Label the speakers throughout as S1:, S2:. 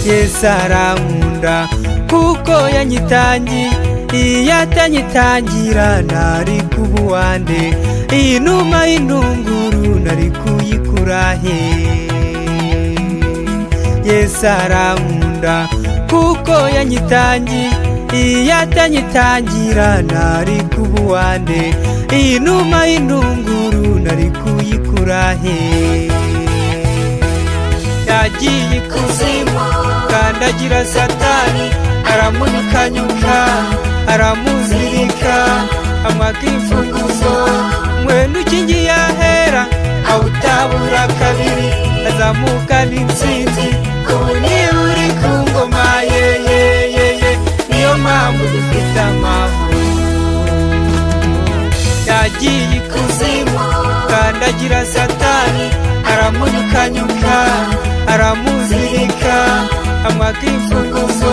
S1: Yesu arankunda kuko yanyitangiye, iyo atanyitangira nari kuba uwande, iyi numa y'intunguru nari kuyikura he? Yesu arankunda kuko yanyitangiye, iyo atanyitangira nari kuba uwande, iyi numa y'intunguru nari kuyikura he? Yagiye ikuzimu kandagira Satani, aramunyukanyuka aramuzirika, amwaka imfunguzo mwenda ukingiye ahera, awutabura kabiri azamukana intsinzi, ubu niba uri ku ngoma yeyeyeye, niyo mpamvu dufite amahoro. Yagiye ikuzimu kandagira Satani, aramunyukanyuka aramuzirika, amwaka imfunguzo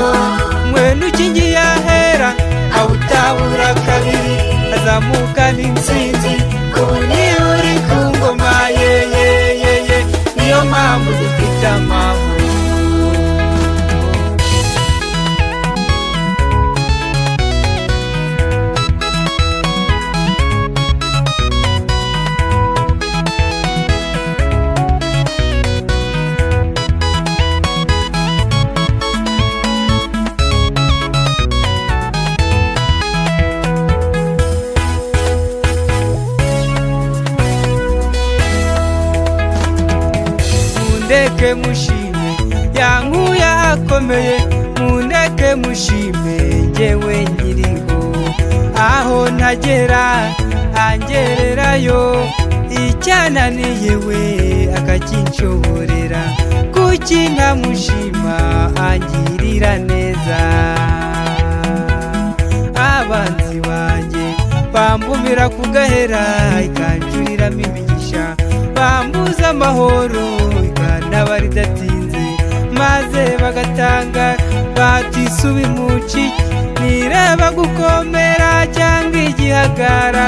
S1: mwenda ukingiye ahera, awutabura kabiri azamukana intsinzi, ubu niba uri ku ngoma yeyeyeye, niyo mpamvu dufite amahoro. Mundeke mushime yankuye ahakomeye, mundeke mushime njyewe nkiriho, aho ntagera angererayo, icyananiye we akakinshoborera, kuki ntamushima angirira neza? Abanzi banjye bambumira ku gahera, ikanjuriramo imigisha, bambuza amahoro ikandaba ridatinze, maze bagatanga batisubi muci, nireba gukomera cyangwa igihagara,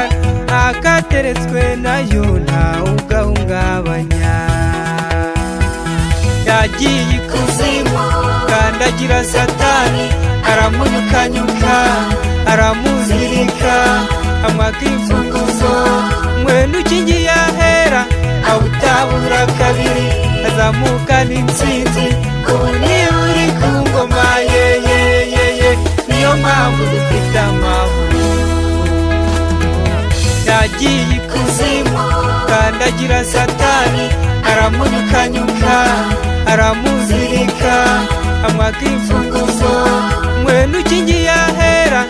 S1: akateretswe nayo ntawe ugahungabanya. Yagiye ikuzimu kandagira Satani, aramunyukanyuka aramuzirika, amwaka imfunguzo mwenda ukingiye ahera, awutabura kabiri azamukana intsinzi, ubu niba uri ku ngoma yeyeyeye, niyo mpamvu dufite amahoro. Yagiye ikuzimu kandagira Satani, aramunyukanyuka aramuzirika, amwaka imfunguzo mwenda ukingiye ahera,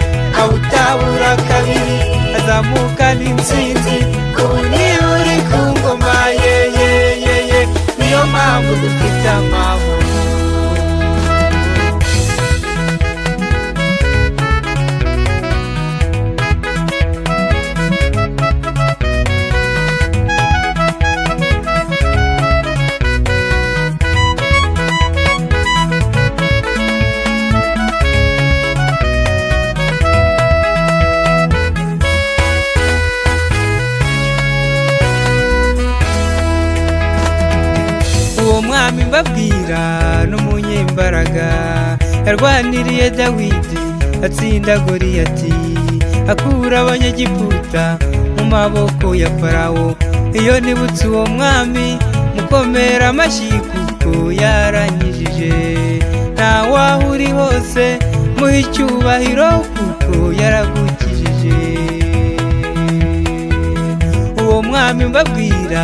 S1: awutabura kabiri azamukana intsinzi, ubu niba uri ku ngoma yeyeyeye, niyo mpamvu dufite amahoro. Uwo mwami mbabwira n'umunyembaraga, yarwaniriye Dawidi atsinda Goliyati, akura abanyegiputa mu maboko ya Farawo. Iyo nibutse uwo mwami mukomera amashyi, kuko yaranyijije. Ntawaho uri hose muha icyubahiro, kuko yaragukijije. Uwo mwami mbabwira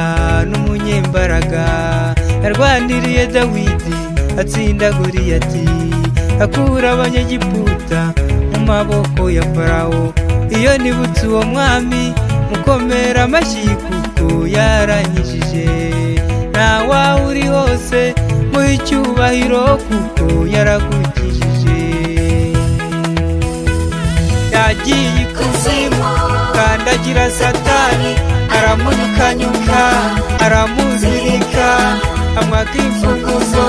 S1: n'umunyembaraga, yarwaniriye Dawidi atsinda Goliyati, akura abanyegiputa mu maboko ya Farawo. Iyo nibutse uwo mwami mukomera amashyi, kuko yaranyijije. Ntawaho uri hose muha icyubahiro, kuko yaragukijije. Yagiye ikuzimu kandagira Satani, aramunyukanyuka aramuzirika, amwaka imfunguzo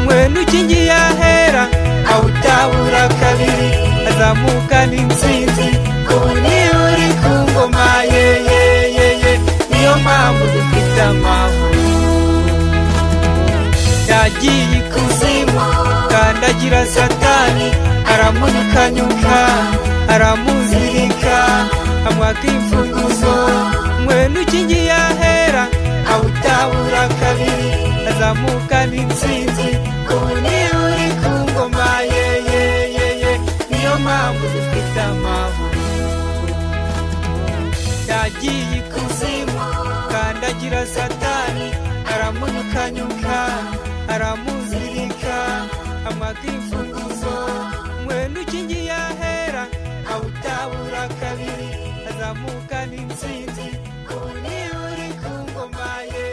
S1: mwenda ukingiye ahera, awutabura kabiri azamukana intsinzi, ubu niba uri ku ngoma yeyeyeye, niyo mpamvu dufite amahoro. Yagiye ikuzimu kandagira satani, aramunyukanyuka, aramuzirika, amwaka imfunguzo. Mwene ukingiye ahera awutabura kabiri, azamukana intsinzi, ubu niwe uri ku ngoma ye. Niyo mpamvu dufite amahoro. Yagiye ikuzimu, kandagira satani, aramunyukanyuka, aramuzirika, amwaka imfunguzo. Mwene ukingiye ahera awutabura kabiri, azamukana intsinzi, ubu niwe uri ku ngoma ye.